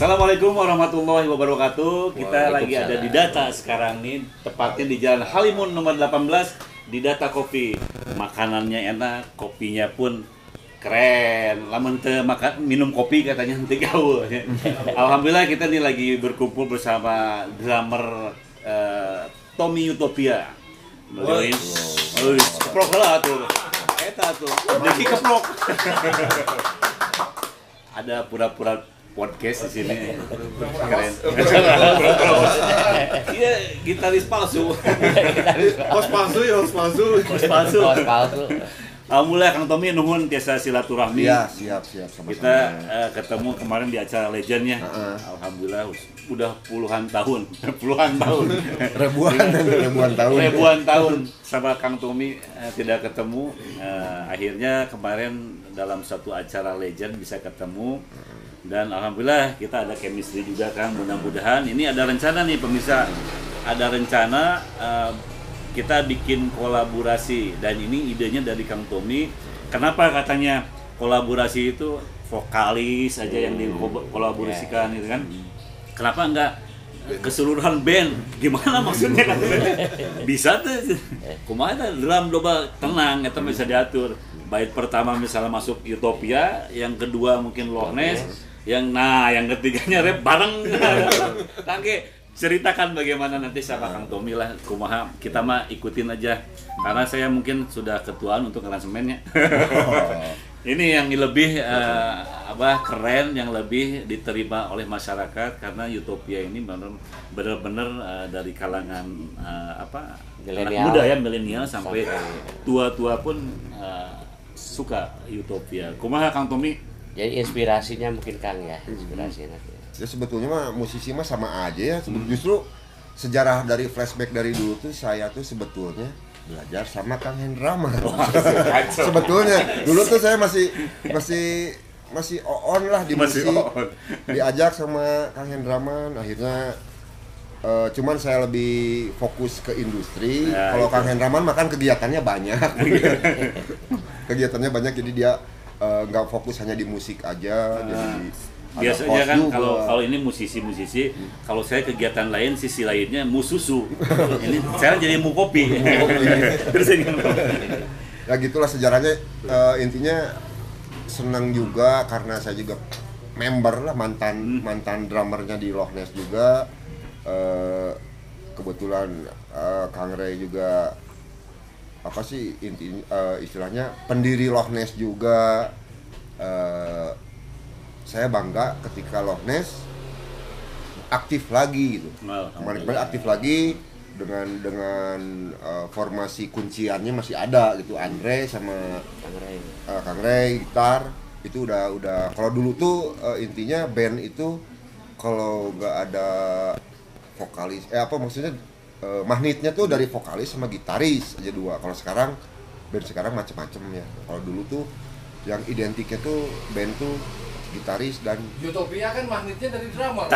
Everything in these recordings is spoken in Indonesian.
Assalamualaikum warahmatullahi wabarakatuh. Kita lagi ada di Data sekarang nih, tepatnya di Jalan Halimun nomor 18 di Data Kopi. Makanannya enak, kopinya pun keren. Lamun teu makan minum kopi katanya henteu gaul. Alhamdulillah kita nih lagi berkumpul bersama drummer Tommy Utopia. Keprok lah tuh. Eta tuh. Jadi keprok. Ada pura-pura podcast di sini. Keren. Iya, gitaris palsu. Host palsu. Alhamdulillah Kang Tommy nuhun tiasa silaturahmi. Iya, siap sama-sama. Kita ketemu kemarin di acara Legendnya. Alhamdulillah udah puluhan tahun. Ribuan tahun sama Kang Tommy tidak ketemu. Akhirnya kemarin dalam satu acara Legend bisa ketemu. Dan alhamdulillah kita ada chemistry juga Kang. Mudah-mudahan ini ada rencana nih pemirsa. Ada rencana kita bikin kolaborasi, dan ini idenya dari Kang Tommy. Kenapa katanya kolaborasi itu vokalis aja yang dikolaborasikan gitu kan? Kenapa enggak keseluruhan band? Gimana maksudnya kan? Bisa tuh. Kumaha eta drum loba tenang eta bisa diatur. Bait pertama misalnya masuk Utopia, yang kedua mungkin Loch Ness, yang ketiganya rap bareng. Tangke ceritakan bagaimana nanti sama Kang Tommy lah, kumaha, kita mah ikutin aja karena saya mungkin sudah ketuaan untuk aransemennya. Ini yang lebih keren, yang lebih diterima oleh masyarakat karena Utopia ini benar-benar dari kalangan anak muda ya, milenial sampai tua-tua pun suka Utopia. Kumaha Kang Tommy? Jadi inspirasinya mungkin Kang ya, inspirasinya. Ya sebetulnya mah musisi mah sama aja ya. Justru sejarah dari flashback dari dulu tuh saya tuh sebetulnya belajar sama Kang Hendraman. Sebetulnya dulu tuh saya masih on lah di musik. Diajak sama Kang Hendraman, akhirnya cuman saya lebih fokus ke industri. Kalau Kang Hendraman makan kegiatannya banyak. Jadi dia nggak fokus hanya di musik aja. Jadi biasanya kan kalau ini musisi kalau saya kegiatan lain, sisi lainnya mu susu. Ini saya jadi mu kopi. Ya gitulah sejarahnya. Intinya senang juga karena saya juga member lah, mantan drummernya di Loch Ness juga. Kebetulan Kang Ray juga istilahnya pendiri Loch Ness juga. Saya bangga ketika Loch Ness aktif lagi gitu. Kemarin aktif lagi dengan formasi kunciannya masih ada gitu. Andre sama Kang Ray gitar itu udah kalau dulu tuh intinya band itu kalau nggak ada vokalis magnetnya tuh dari vokalis sama gitaris aja dua. Kalau sekarang band sekarang macam-macam ya. Kalau dulu tuh yang identiknya tuh band tuh gitaris dan Utopia kan magnetnya dari drummer.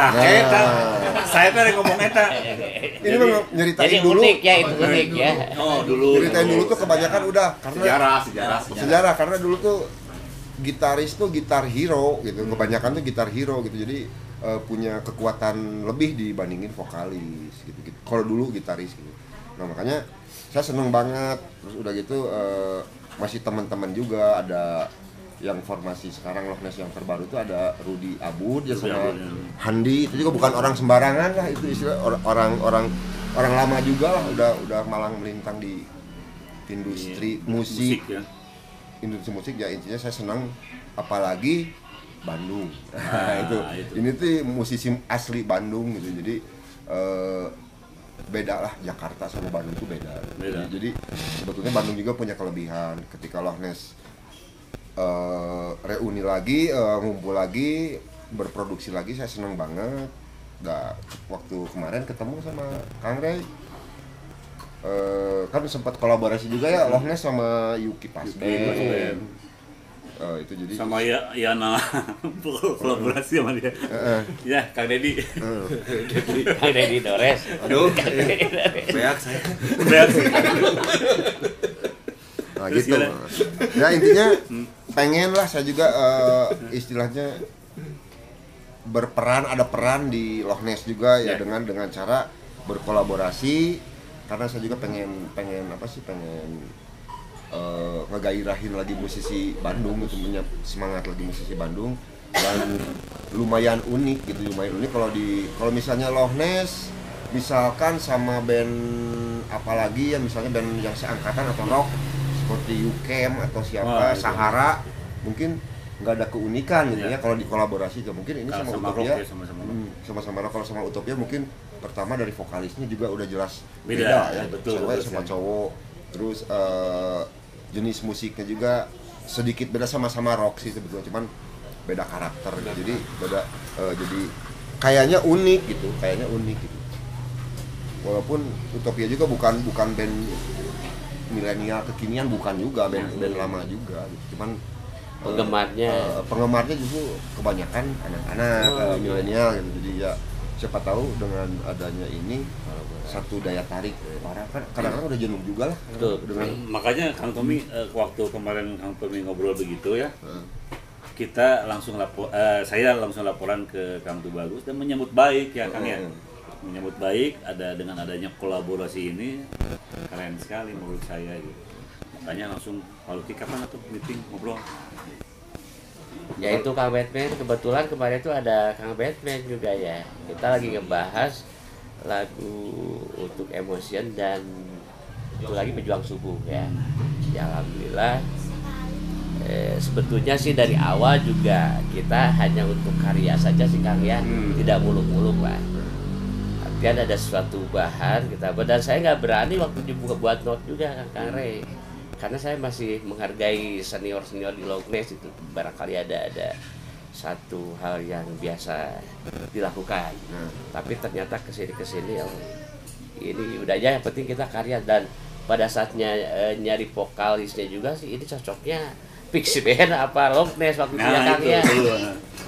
Saya tadi ngomong eta. Ini memang nyeritain dulu. Unik ya, itu unik ya. Oh, dulu. Nyeritain dulu tuh kebanyakan udah karena sejarah karena dulu tuh gitaris tuh gitar hero gitu. Kebanyakan tuh gitar hero gitu. Jadi punya kekuatan lebih dibandingin vokalis gitu. Kalau dulu gitaris gitu. Nah, makanya saya seneng banget. Terus udah gitu masih teman-teman juga ada yang formasi sekarang Loch Ness yang terbaru itu ada Rudy Abud ya sama Handi. Itu juga bukan orang sembarangan lah, itu istilah orang lama juga lah, udah malang melintang di industri musik ya. Industri musik ya, intinya saya senang apalagi Bandung. Itu. Ini tuh musisi asli Bandung gitu. Jadi beda lah, Jakarta sama Bandung tuh beda. Jadi sebetulnya Bandung juga punya kelebihan. Ketika Loch Ness reuni lagi, ngumpul lagi, berproduksi lagi, saya senang banget. Waktu kemarin ketemu sama Kang Ray, kan sempat kolaborasi juga ya Loch Ness sama Yuki Pasben. Itu jadi sama Yana kolaborasi sama dia. Ya, Kang Dedi. Kang Dedi Dores. Aduh. Beak saya. Nah gitu. Ya intinya pengen lah saya juga istilahnya ada peran di Loch Ness juga ya, Ya. dengan cara berkolaborasi, karena saya juga pengen ngegairahin lagi musisi Bandung gitu, punya semangat lagi musisi Bandung, dan lumayan unik kalau misalnya Loch Ness misalkan sama band apalagi ya, misalnya band yang seangkatan atau rock seperti UCAM atau siapa, Sahara, mungkin nggak ada keunikan gitu ya kalau dikolaborasi. Mungkin ini Kalau sama sama Utopia rock ya, sama-sama rock. sama-sama rock. Kalau sama Utopia mungkin pertama dari vokalisnya juga udah jelas Beda, ya, betul, cewek betul sama sekali. cowok. Terus jenis musiknya juga sedikit beda, sama-sama rock sih sebetulnya, cuman beda karakter gitu. Jadi beda, jadi kayaknya unik gitu. Walaupun Utopia juga bukan band milenial kekinian, bukan juga band lama juga gitu. Cuman penggemarnya justru kebanyakan anak-anak milenial gitu. Jadi ya siapa tahu dengan adanya ini satu daya tarik. Kan kadang-kadang udah jenuh juga lah. Betul. Dengan Makanya Kang Tommy, waktu kemarin Kang Tommy ngobrol begitu ya, kita langsung saya langsung laporan ke Kang Tubagus dan menyambut baik ya Kang ya. Menyambut baik dengan adanya kolaborasi ini, keren sekali menurut saya gitu. Makanya langsung kalau kapan atau meeting ngobrol. Ya itu Kang Batman, kebetulan kemarin itu ada Kang Batman juga ya. Kita lagi ngebahas lagu untuk Emotion dan itu lagi Pejuang Subuh ya. Ya alhamdulillah. Sebetulnya sih dari awal juga kita hanya untuk karya saja sih Kang ya, tidak muluk-muluk lah. Artinya ada suatu bahan kita buat, dan saya nggak berani waktu dibuka buat note juga Kang Ray. Karena saya masih menghargai senior di Loch Ness itu, barangkali ada satu hal yang biasa dilakukan. Tapi ternyata kesini ini udah aja, yang penting kita karya. Dan pada saatnya nyari vokalisnya juga sih, ini cocoknya Pixie Band apa Loch Ness waktu itu ya Kang ya.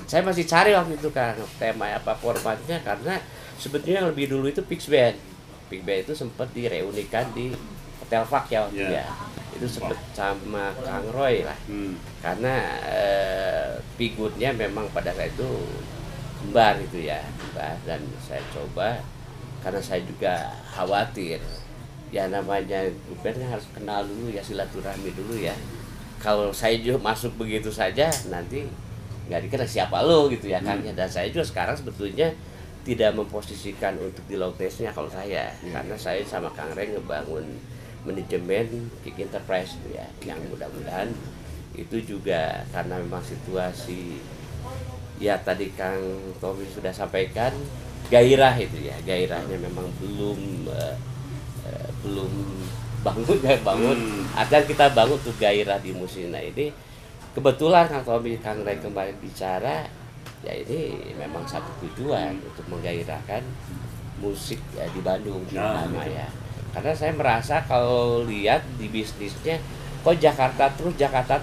Saya masih cari waktu itu Kang tema apa formatnya, karena sebetulnya yang lebih dulu itu Pixie Band itu sempat direunikan di Hotel Fak ya waktu ya. Itu sempat sama Kang Roy lah. Karena figurnya memang pada saat itu kembar itu ya, dan saya coba karena saya juga khawatir ya, namanya band harus kenal dulu ya, silaturahmi dulu ya. Kalau saya juga masuk begitu saja nanti nggak dikenal siapa lo gitu ya Kang. Dan saya juga sekarang sebetulnya tidak memposisikan untuk di Loch Ness-nya kalau saya, karena saya sama Kang Ray ngebangun manajemen Kick Enterprise itu ya, yang mudah-mudahan itu juga karena memang situasi ya tadi Kang Tommy sudah sampaikan, gairah itu ya, gairahnya memang belum bangun. Agar kita bangun tuh gairah di musik. Nah ini kebetulan Kang Tommy, Kang Ray kemarin bicara ya, ini memang satu tujuan untuk menggairahkan musik ya di Bandung terutama ya. Karena saya merasa kalau lihat di bisnisnya kok Jakarta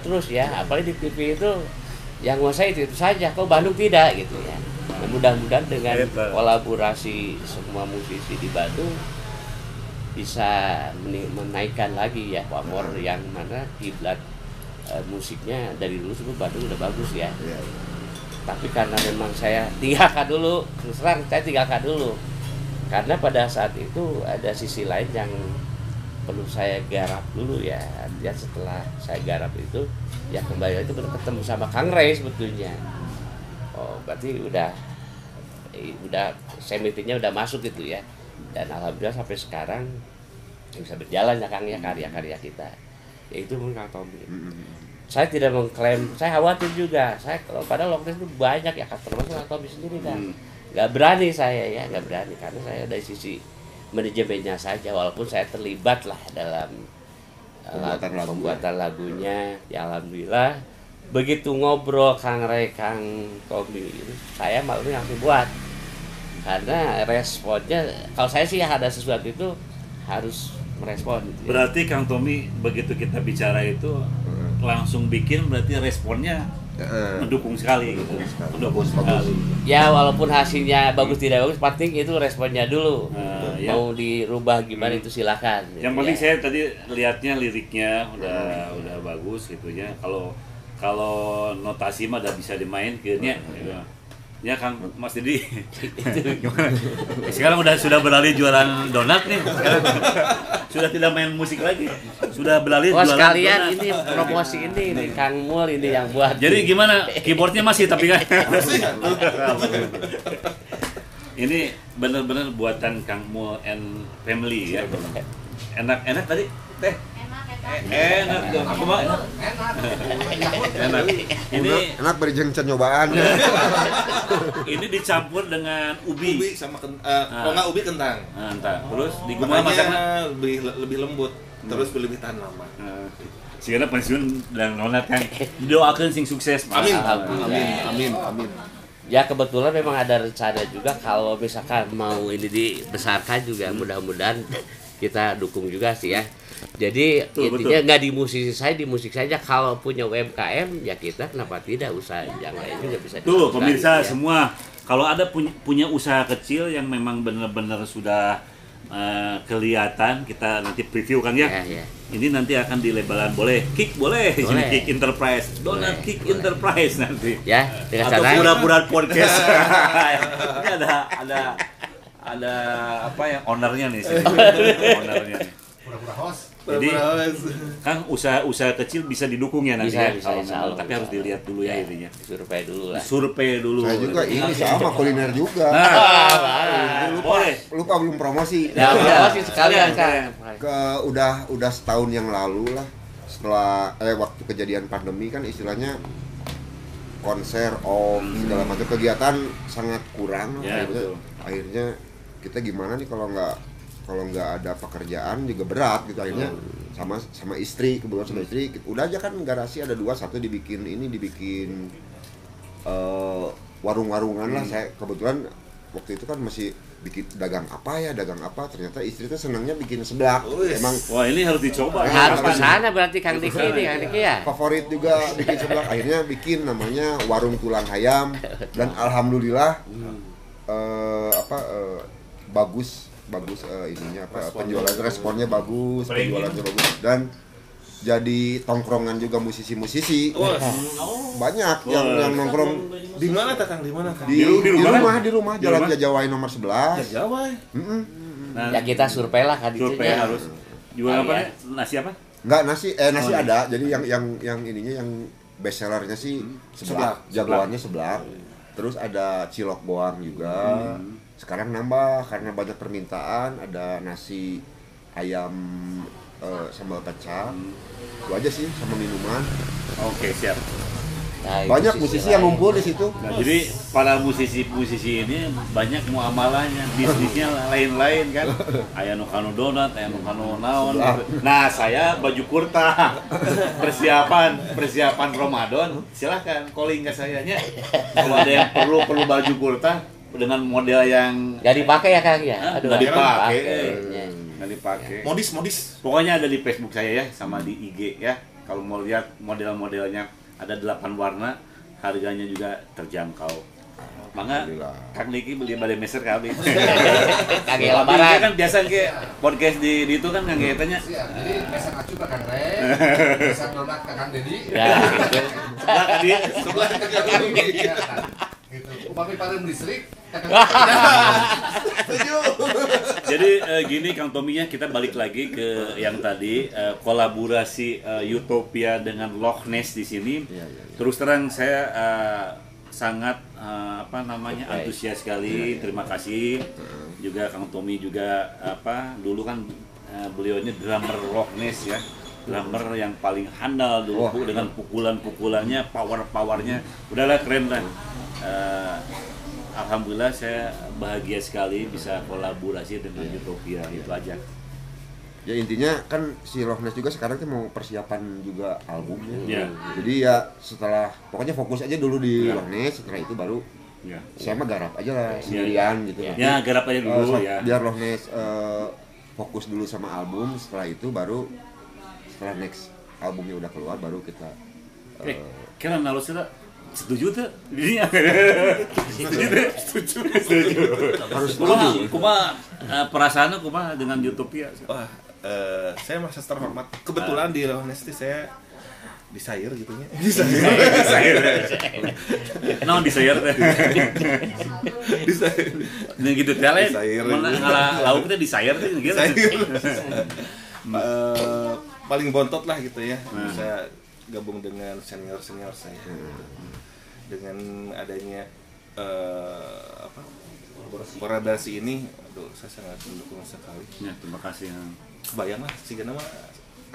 terus ya, apalagi di TV itu yang nguasai itu saja, kok Bandung tidak gitu ya. Nah, mudah-mudahan dengan kolaborasi semua musisi di Bandung bisa menaikkan lagi ya pamor, yang mana kiblat musiknya dari dulu sebelum Bandung udah bagus ya. Tapi karena memang saya tinggalkan dulu, terus terang saya tinggalkan dulu. Karena pada saat itu ada sisi lain yang perlu saya garap dulu ya. Artinya setelah saya garap itu, ya kembali itu ketemu sama Kang Ray sebetulnya. Oh berarti udah meetingnya udah masuk gitu ya. Dan alhamdulillah sampai sekarang bisa berjalan ya Kang ya karya-karya kita. Yaitu mungkin Kang Tommy. Saya tidak mengklaim, saya khawatir juga. Saya kalau pada Loch Ness itu banyak ya, termasuk Kang Tommy sendiri kan. Nggak berani saya ya, nggak berani karena saya dari sisi manajemennya saja, walaupun saya terlibat lah dalam pembuatan lagunya ya. Alhamdulillah begitu ngobrol Kang Ray, Kang Tommy, saya malah langsung buat, karena responnya kalau saya sih ada sesuatu itu harus merespon gitu ya. Berarti Kang Tommy begitu kita bicara itu langsung bikin, berarti responnya mendukung sekali gitu. Mendukung sekali. Ya walaupun hasilnya bagus tidak bagus, penting itu responnya dulu. Ya. Mau dirubah gimana itu silakan. Yang penting saya tadi lihatnya liriknya udah bagus gitu ya. Kalau notasi mah udah bisa dimain kayaknya gitu. Ya Kang Mas Didi. Gimana? Sekarang sudah beralih jualan donat nih. Sekarang sudah tidak main musik lagi. Sudah beralih jualan sekalian donat. ini promosi ini nih Kang Mul ini yang buat. Jadi gimana? Keyboardnya masih tapi kan. Ini benar-benar buatan Kang Mul and Family ya. Enak tadi teh. Enak dong. Aku mah enak. Enak. Ini enak berjengcan nyobaan. ini dicampur dengan ubi. Ubi sama kalau nggak ubi kentang. Entah. Terus digumah masaknya lebih lembut, terus lebih tahan lama. Sigana pensiun dan nonat kan. Doakeun sing sukses. Amin. Amin. Ya kebetulan memang ada rencana juga kalau misalkan mau ini dibesarkan juga mudah-mudahan kita dukung juga sih ya. Jadi intinya nggak di musisi saya, di musik saja. Kalau punya UMKM ya kita kenapa tidak usaha yang lain juga bisa. Tuh pemirsa ya. semua, kalau ada punya usaha kecil yang memang benar-benar sudah kelihatan, kita nanti preview kan ya. Ya. Ini nanti akan di labelan boleh, Kick boleh. Ini Kick Enterprise, Donat Kick Enterprise nanti. Ya, dengan atau cara pura-pura podcast. Ini ada apa ya ownernya nih sini. Ownernya nih. Pura-pura host. Jadi kan usaha kecil bisa didukung ya nanti Bisa, ya. Kalau insya Allah, tapi harus dilihat dulu ya intinya. survei dulu lah. Survei dulu. Saya juga ini sama kuliner juga. Boleh. Lupa belum promosi. Ya, promosi sekalian kan. Udah setahun yang lalu lah, setelah waktu kejadian pandemi kan istilahnya konser segala macam kegiatan sangat kurang. Ya, betul. Akhirnya kita gimana nih kalau nggak ada pekerjaan juga berat gitu. Akhirnya sama istri, kebetulan sama istri udah aja kan garasi ada 2, satu dibikin warung-warungan lah. Saya kebetulan waktu itu kan masih bikin dagang apa, ternyata istri tuh senangnya bikin seblak. Emang Wah, ini harus dicoba. Harus ke sana berarti Kang Diki ini, Kang Diki ya. favorit juga bikin seblak. Akhirnya bikin namanya Warung Tulang Ayam dan alhamdulillah bagus ininya penjualan, responnya bagus, penjualannya bagus, dan jadi tongkrongan juga musisi-musisi. Banyak yang nongkrong Di mana Kang? Di rumah Jalan Jajawai nomor 11. Jawai. Nah, Ya kita survei lah kan itu. survei harus jual apa nih? Nasi apa? Enggak, nasi ada. Jadi yang ininya yang best sellernya sih seblak, jagoannya seblak. Terus ada cilok boang juga. Sekarang nambah karena banyak permintaan, ada nasi ayam sambal kacang. Itu aja sih sama minuman. Oke, siap. Nah, itu Banyak sisi musisi lain. yang ngumpul di situ. Nah, jadi para musisi ini banyak muamalahnya, bisnisnya lain-lain kan. Aya nu kanu donat, aya nu kanu naon. Nah, saya baju kurta. Persiapan Ramadan, silahkan calling ke saya nya. Kalau ada yang perlu baju kurta dengan model yang Nggak dipakai ya Kang ya? nggak dipakai. Ya. Nggak dipakai. Modis. Pokoknya ada di Facebook saya ya, sama di IG ya. Kalau mau lihat model-modelnya ada 8 warna, harganya juga terjangkau. Mangga Kang Diki beli bade meser kali. Kage lebaran. Kan biasa ke podcast di itu kan Kang tanya. Jadi pesan acu ke Kang Re, pesan donat ke Kang Dedi. Ya. Sebelah kan dia. Sebelah ke Kang Dedi. Gitu. Upami paling listrik. Jadi gini Kang Tominya, kita balik lagi ke yang tadi kolaborasi Utopia dengan Loch Ness di sini. Terus terang saya sangat antusias sekali. Terima kasih juga Kang Tomi juga dulu kan beliaunya drummer Loch Ness ya. Drummer yang paling handal dulu dengan pukulan-pukulannya, powernya. Udahlah keren lah. Alhamdulillah saya bahagia sekali bisa kolaborasi dengan Utopia, itu aja. Ya intinya kan si Loch Ness juga sekarang tuh mau persiapan juga albumnya. Ya. Jadi ya setelah pokoknya fokus aja dulu di Loch Ness, setelah itu baru Ya, saya mah garap aja lah sendirian gitu. ya garap aja dulu ya. Biar Loch Ness fokus dulu sama album, setelah itu baru setelah next albumnya udah keluar baru kita Kira nalos sudah setuju tuh ini setuju harus setuju. kumaha perasaannya kumaha dengan Utopia. Wah, saya merasa terhormat. Kebetulan di Loch Ness saya disair gitunya. Naon disayer teh. Disair. Nah gitu teh lain. Disayer. Mana ngalah lauk teh disayer teh gitu. Paling bontot lah gitu ya. Nah. Bisa gabung dengan senior-senior saya. Dengan adanya kolaborasi ini, aduh saya sangat mendukung sekali. Ya, terima kasih. Kebayang lah sih nama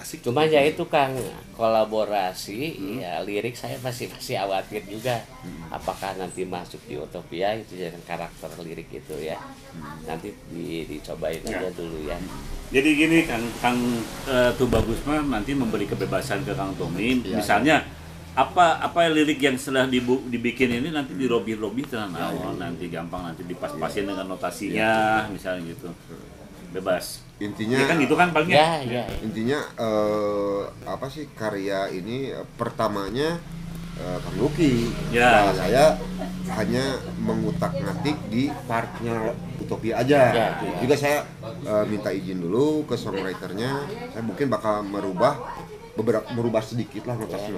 asik. Cuma ya itu Kang, kolaborasi ya lirik saya masih khawatir juga. Apakah nanti masuk di Utopia itu dengan karakter lirik itu ya. Nanti dicobain aja dulu ya. Jadi gini Kang Tubagus mah nanti memberi kebebasan ke Kang Tommy. Ya, Misalnya apa lirik yang setelah dibikin ini nanti dirobi tenang nanti gampang nanti dipas-pasin dengan notasinya misalnya gitu. Bebas. Intinya Ya kan gitu kan Bang ya? Ya. intinya apa sih karya ini pertamanya Kang Luki. Ya. Nah, saya hanya mengutak-ngatik di partnya Utopia aja. Ya. Juga saya minta izin dulu ke songwriternya. Saya mungkin bakal merubah sedikit lah notasi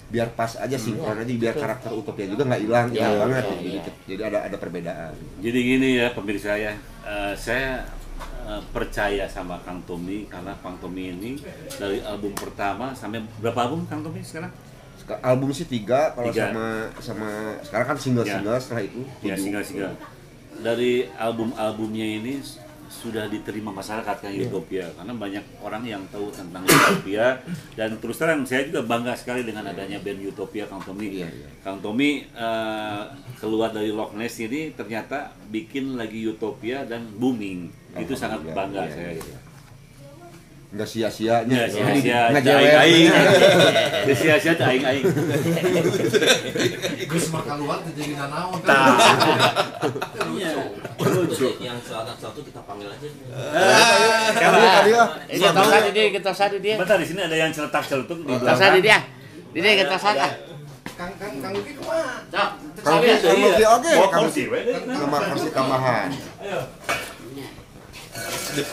biar pas aja sinkron aja biar karakter Utopia juga nggak hilang banget. Jadi ada perbedaan. Jadi gini ya pemirsa ya, saya percaya sama Kang Tommy karena Kang Tommy ini dari album pertama sampai berapa album Kang Tommy sekarang? Album sih 3 kalau 3. sama sekarang kan single setelah itu. Ya 7. single. Dari albumnya ini sudah diterima masyarakat kan Utopia karena banyak orang yang tahu tentang Utopia dan terus terang saya juga bangga sekali dengan adanya band Utopia Kang Tommy. Kang Tommy keluar dari Loch Ness ini ternyata bikin lagi Utopia dan booming. Itu sangat bangga saya. Nggak sia-sianya. Nggak aing-aing. Nggak sia-sia teh aing-aing. Geus mah keluar teh jadi nanaon. Lucu. Yang satu kita panggil aja. Kita sadi dia. Bentar di sini ada yang celetak-celetuk di Kita sadi dia. Dia kita sadi. Kang Luki kumaha? Kalau Luki oke, Bawa Kang kursi we. nomor kursi tambahan.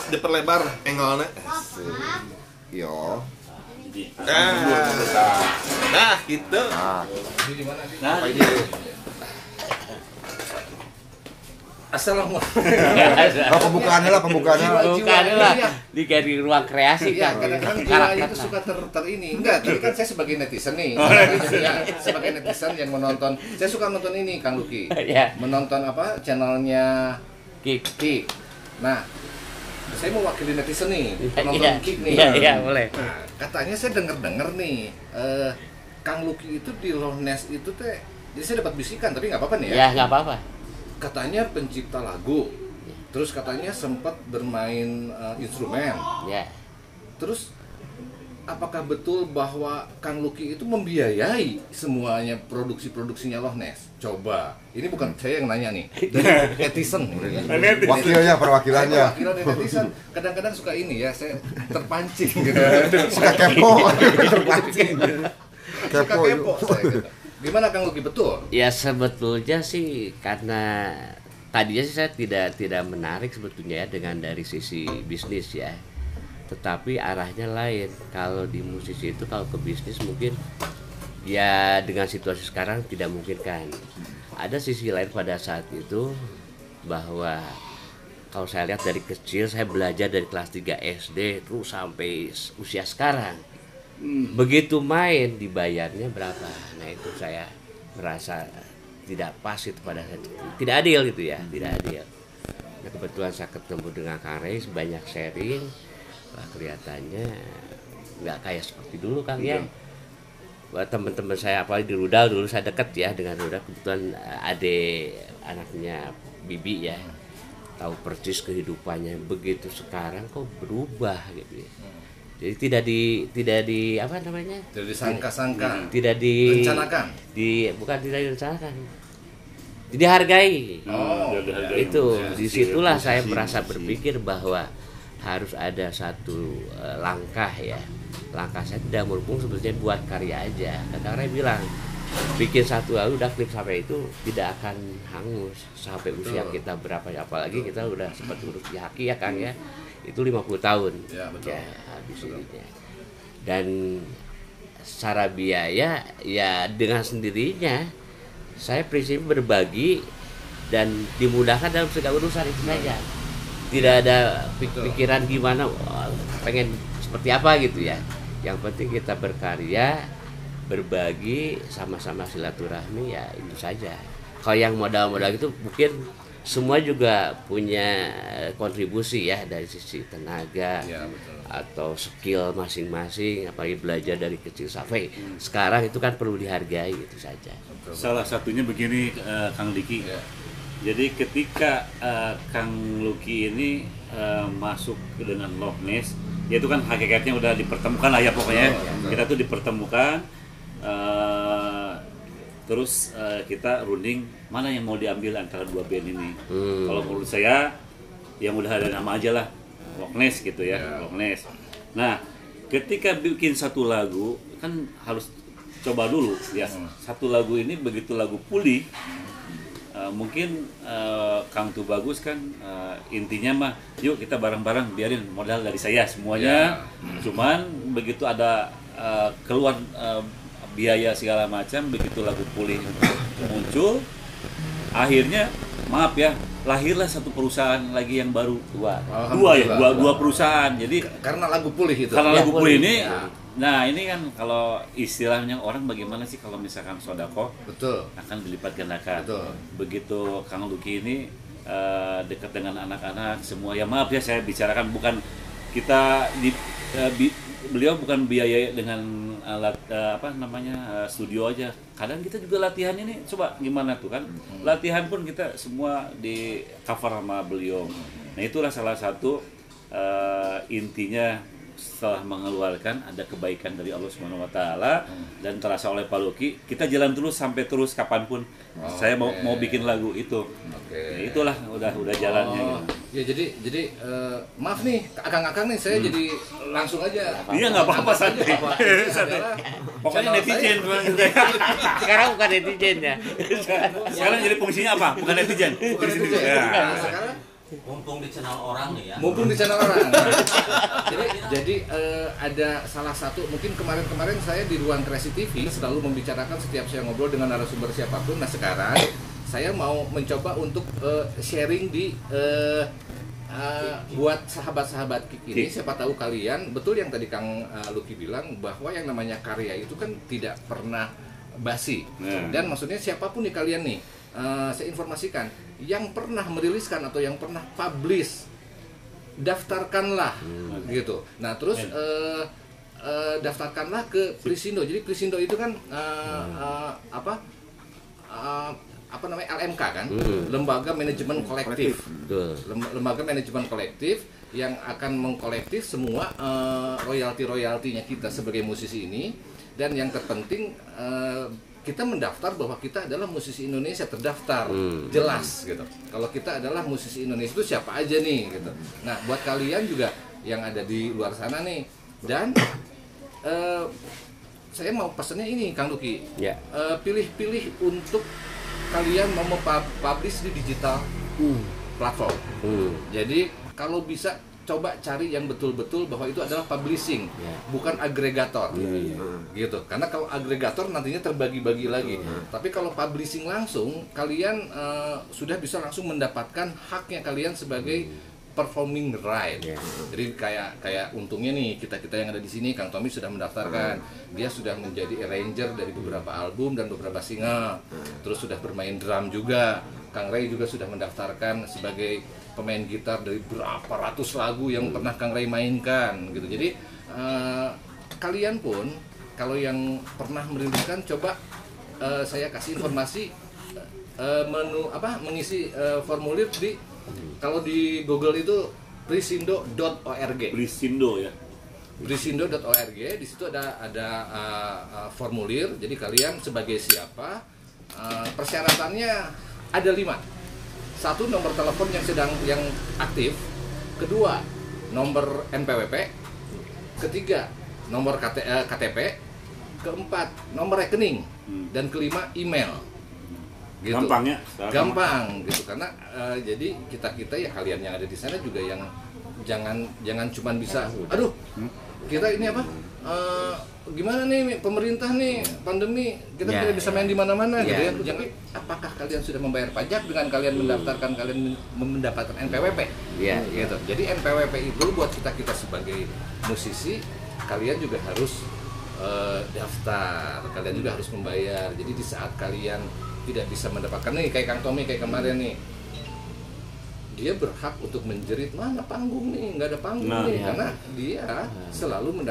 Diperlebar angle-nya. Yo. Nah, gitu. Nah, Assalamualaikum. Pembukaan lah. Bukan lah. Di ruang kreasi Iya, kan. kadang-kadang jiwa itu suka ini. Enggak, tadi kan saya sebagai netizen nih. Ya, sebagai netizen yang menonton. Saya suka nonton ini Kang Luki. Iya. Menonton apa? Channelnya Kik. Nah, saya mau wakili netizen nih, penonton Kik nih. Iya, boleh. Nah, katanya saya denger nih, Kang Luki itu di Loch Ness itu teh, jadi saya dapat bisikan, tapi nggak apa-apa nih ya. Ya, nggak apa-apa. Katanya pencipta lagu, terus katanya sempat bermain instrumen. Ya. Terus apakah betul bahwa Kang Luki itu membiayai semuanya produksinya Loch Ness? Coba, ini bukan saya yang nanya nih, dari netizen. Wakilnya, perwakilannya. Perwakilan dari netizen. Kadang-kadang suka ini ya, saya terpancing gitu. Suka kepo. Terpancing. Suka kepo saya gitu. Gimana Kang Luki, betul? Ya sebetulnya sih karena tadinya sih saya tidak menarik sebetulnya ya dengan dari sisi bisnis ya. Tetapi arahnya lain. Kalau di musisi itu kalau ke bisnis mungkin ya dengan situasi sekarang tidak mungkin kan. Ada sisi lain pada saat itu bahwa kalau saya lihat dari kecil saya belajar dari kelas 3 SD terus sampai usia sekarang. Begitu main dibayarnya berapa? Nah itu saya merasa tidak pas itu pada saat itu. Tidak adil gitu ya, tidak adil. Nah kebetulan saya ketemu dengan Kang Reis, banyak sharing. Wah, kelihatannya nggak kayak seperti dulu Kang ya. Buat teman-teman saya apalagi di Rudal dulu saya dekat ya dengan Rudal, kebetulan adik anaknya Bibi ya, tahu persis kehidupannya. Begitu sekarang kok berubah gitu ya. Jadi tidak di apa namanya? Tidak disangka-sangka. Tidak direncanakan. Bukan tidak direncanakan. Dihargai. Itu disitulah saya merasa berpikir bahwa harus ada satu langkah ya. Langkah saya tidak merupakan sebetulnya buat karya aja. Karena saya bilang bikin satu lalu udah klip sampai itu tidak akan hangus sampai usia kita berapa ya, apalagi kita udah sempat urus di Haki ya Kang ya. Itu 50 tahun. Ya, betul. Ya, habis ininya. Dan secara biaya ya dengan sendirinya. Saya prinsip berbagi dan dimudahkan dalam segala urusan itu saja. Tidak ada pikiran gimana, wah, pengen seperti apa gitu ya. Yang penting kita berkarya, berbagi, sama-sama silaturahmi, ya itu saja. Kalau yang modal-modal itu mungkin semua juga punya kontribusi ya dari sisi tenaga Ya, betul. atau skill masing-masing, apalagi belajar dari kecil sampai sekarang itu kan perlu dihargai, itu saja. Salah satunya begini, Kang Diki. Ya. Jadi ketika Kang Luki ini masuk dengan Loch Ness, ya itu kan hakikatnya udah dipertemukan lah ya pokoknya. Kita tuh dipertemukan, terus kita runding mana yang mau diambil antara dua band ini. Kalau menurut saya yang udah ada nama aja lah, Loch Ness gitu ya, Loch Ness. Nah, ketika bikin satu lagu kan harus coba dulu ya. Satu lagu ini begitu lagu pulih, mungkin Kang Tu bagus kan, intinya mah yuk kita bareng-bareng biarin modal dari saya semuanya. Cuman begitu ada keluar biaya segala macam, begitu lagu pulih muncul, akhirnya maaf ya, lahirlah satu perusahaan lagi yang baru, dua perusahaan. Jadi Karena lagu pulih itu. karena lagu pulih ini, Ya. nah ini kan kalau istilahnya orang bagaimana sih kalau misalkan sodako Betul. akan dilipat gandakan. Betul. Begitu Kang Luki ini dekat dengan anak-anak semua, ya maaf ya saya bicarakan bukan kita beliau bukan biaya dengan alat studio aja. Kadang kita juga latihan ini coba gimana tuh kan, latihan pun kita semua di cover sama beliau. Nah itulah salah satu intinya, setelah mengeluarkan ada kebaikan dari Allah Subhanahu wa taala dan terasa oleh Pak Luki, kita jalan terus sampai terus kapanpun. Saya mau bikin lagu itu. Ya, itulah udah jalannya gitu. Ya jadi maaf nih akang-akang nih, saya jadi langsung aja. Iya, nggak apa-apa, santai. Ini Santai. adalah Pokoknya channel netizen. Sekarang bukan netizen ya. Sekarang jadi fungsinya apa? Bukan netizen. Bukan Di sini. netizen. Ya. Nah, sekarang Mumpung di channel orang nih ya. mumpung di channel orang. Jadi ada salah satu, mungkin kemarin-kemarin saya di Ruang Kreasi TV selalu membicarakan setiap saya ngobrol dengan narasumber siapapun. Nah sekarang saya mau mencoba untuk sharing di buat sahabat-sahabat Kik ini. Siapa tahu kalian betul yang tadi Kang Luki bilang bahwa yang namanya karya itu kan tidak pernah basi. Dan maksudnya siapapun nih kalian nih, saya informasikan yang pernah meriliskan atau yang pernah publish, daftarkanlah gitu. Nah terus daftarkanlah ke Prisindo. Jadi Prisindo itu kan apa namanya, LMK kan, lembaga manajemen kolektif. Lembaga manajemen kolektif yang akan mengkolektif semua royalti-royaltinya kita sebagai musisi ini. Dan yang terpenting kita mendaftar bahwa kita adalah musisi Indonesia terdaftar, jelas gitu. Kalau kita adalah musisi Indonesia itu siapa aja nih gitu. Nah buat kalian juga yang ada di luar sana nih, dan saya mau pesannya ini Kang Luki, pilih-pilih untuk kalian mau publish di digital platform. Jadi kalau bisa coba cari yang betul-betul bahwa itu adalah publishing, bukan agregator, gitu. Karena kalau agregator nantinya terbagi-bagi lagi. Tapi kalau publishing langsung, kalian sudah bisa langsung mendapatkan haknya kalian sebagai performing right. Jadi kayak untungnya nih kita yang ada di sini, Kang Tommy sudah mendaftarkan, dia sudah menjadi arranger dari beberapa album dan beberapa single, terus sudah bermain drum juga. Kang Ray juga sudah mendaftarkan sebagai pemain gitar dari berapa ratus lagu yang pernah Kang Ray mainkan gitu. Jadi kalian pun kalau yang pernah meriliskan, coba saya kasih informasi mengisi formulir di, kalau di Google itu prisindo.org. Prisindo ya. Prisindo.org, di situ ada formulir. Jadi kalian sebagai siapa, persyaratannya ada 5. 1, nomor telepon yang aktif. Kedua, nomor NPWP. Ketiga, nomor KTP. Keempat, nomor rekening. Dan kelima, email. Gitu. Gampangnya. Gampang gitu, karena jadi kita ya, kalian yang ada di sana juga yang jangan cuman bisa, aduh kita ini apa, gimana nih pemerintah nih pandemi kita Ya, tidak bisa main di mana-mana Ya, gitu ya. betul. Jadi apakah kalian sudah membayar pajak dengan kalian mendaftarkan kalian mendapatkan NPWP? Iya, Gitu. Jadi NPWP itu buat kita sebagai musisi, kalian juga harus daftar, kalian juga harus membayar. Jadi di saat kalian tidak bisa mendapatkan nih kayak Kang Tommy kayak kemarin nih, dia berhak untuk menjerit mana panggung nih, nggak ada panggung nih, iya. karena dia selalu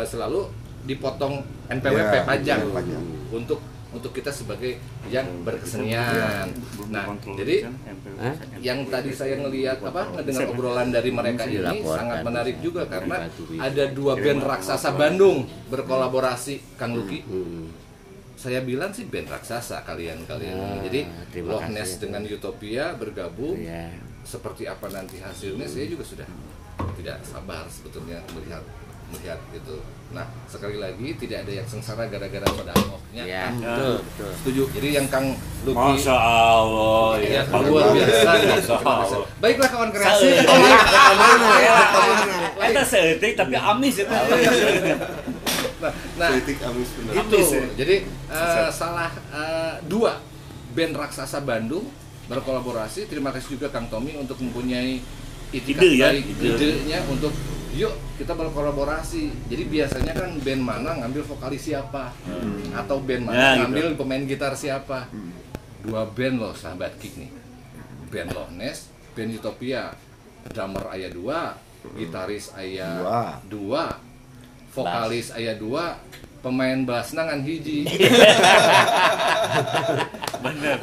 selalu dipotong NPWP Iya, pajak pajak. untuk kita sebagai yang berkesenian. Nah, jadi yang tadi saya ngedengar obrolan dari mereka ini Dilaporkan. sangat menarik juga karena Dibatu. ada 2 band raksasa Bandung berkolaborasi, Kang Luki. Saya bilang sih band raksasa kalian. Jadi terima Loch Ness kasih. dengan Utopia bergabung. Iya. Seperti apa nanti hasilnya saya juga sudah tidak sabar sebetulnya melihat gitu. Nah, sekali lagi tidak ada yang sengsara gara-gara pedagognya. Ya, betul. Setuju. Jadi yang Kang Luki Masya Allah ya, ya, luar biasa. Masya Allah. Baiklah kawan kreasi. Kita seetik tapi amis itu. Nah, Politik amis bener. itu. Jadi salah 2 band raksasa Bandung berkolaborasi. Terima kasih juga Kang Tommy untuk mempunyai itikat Ide ya, baik, idenya untuk yuk kita berkolaborasi. Jadi biasanya kan band mana ngambil vokalis siapa, atau band mana Ya, gitu. ngambil pemain gitar siapa. 2 band loh sahabat Kick nih, band Loch Ness, band Utopia, drummer aya 2, gitaris aya 2, vokalis aya 2, pemain bass nangan hiji. Benar.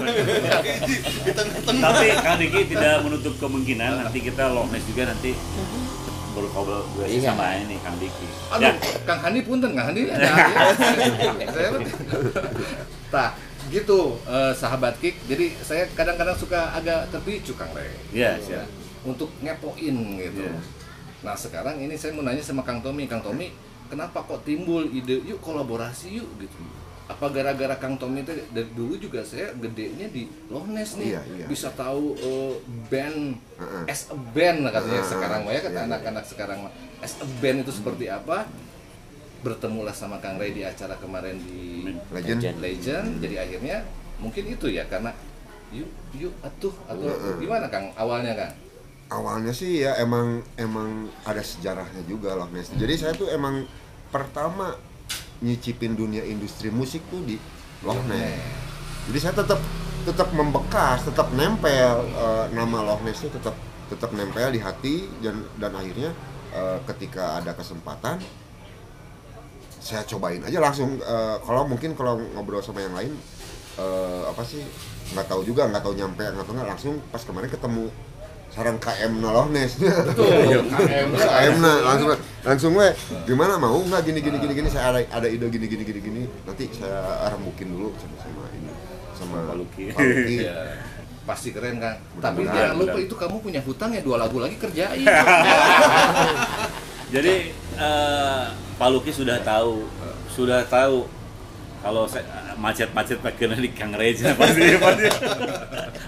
Tapi Kang Diki tidak menutup kemungkinan nanti kita Loch Ness juga nanti berkolaborasi Iya. sama ini Kang Diki. Aduh, Kang Handi punten, Kang Handi ada. Saya Tah, gitu sahabat Kick. Jadi saya kadang-kadang suka agak terpicu Kang Rey. Iya, siap. Untuk ngepoin gitu. Iya. Nah, sekarang ini saya mau nanya sama Kang Tommy. Kang Tommy, kenapa kok timbul ide yuk kolaborasi yuk gitu? Apa gara-gara Kang Tommy itu dari dulu juga saya gedenya di Loch Ness nih, Iya. bisa tahu band as a band lah katanya sekarang ya kata Iya. anak-anak sekarang as a band itu seperti apa. Bertemulah sama Kang Ray di acara kemarin di Legend. Jadi akhirnya mungkin itu ya karena yuk atuh atau gimana Kang awalnya Kang? Awalnya sih ya emang ada sejarahnya juga Loch Ness. Jadi saya tuh emang pertama nyicipin dunia industri musik tuh di Loch Ness. Jadi saya tetap membekas, tetap nempel, nama Loch Ness itu tetap nempel di hati dan akhirnya ketika ada kesempatan saya cobain aja langsung. Kalau ngobrol sama yang lain nggak tahu nyampe nggak langsung pas kemarin ketemu sarang KM Loch Ness. Betul, KM langsung gue gimana mau nggak gini saya ada ide gini nanti saya rembukin dulu sama Pak Luki. Iya. Pasti keren Kang. Tapi jangan lupa itu kamu punya hutang ya 2 lagu lagi kerjain. Jadi Pak Luki sudah tahu kalau macet-macet pakai di Kang Ray pasti.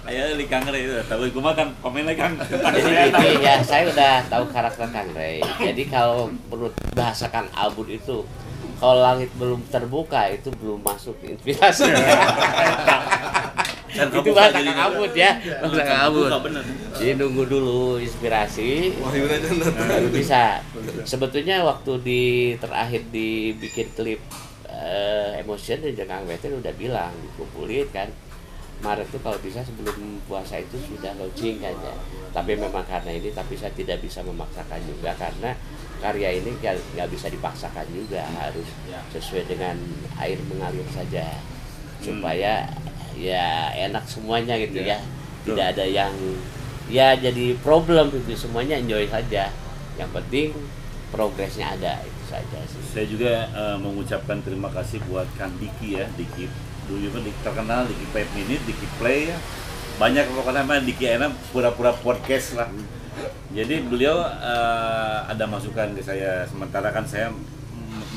Ayo di Kang Ray itu tahu gue makan komen lagi Kang. Jadi gini ya, saya udah tahu karakter Kang Ray. Jadi kalau menurut bahasa Kang Abud itu, kalau langit belum terbuka itu belum masuk inspirasi. Itu bahasa Kang Abud ya, bahasa Kang Abud. Jadi nunggu dulu inspirasi, baru bisa. Sebetulnya waktu terakhir dibikin klip Emotion dan Kang Wetin udah bilang dikumpulin kan. Maret itu kalau bisa sebelum puasa itu sudah launching kan ya. Tapi memang karena ini, tapi saya tidak bisa memaksakan juga karena karya ini nggak bisa dipaksakan juga, harus sesuai dengan air mengalir saja supaya ya enak semuanya gitu ya. Tidak ada yang ya jadi problem itu, semuanya enjoy saja. Yang penting progresnya ada, itu saja sih. Saya juga mengucapkan terima kasih buat Kang Diki ya, Diki dulu juga terkenal Diki 5 Minute, Diki Play ya. Banyak pokoknya mah Diki enak pura-pura podcast lah. Jadi beliau ada masukan ke saya, sementara kan saya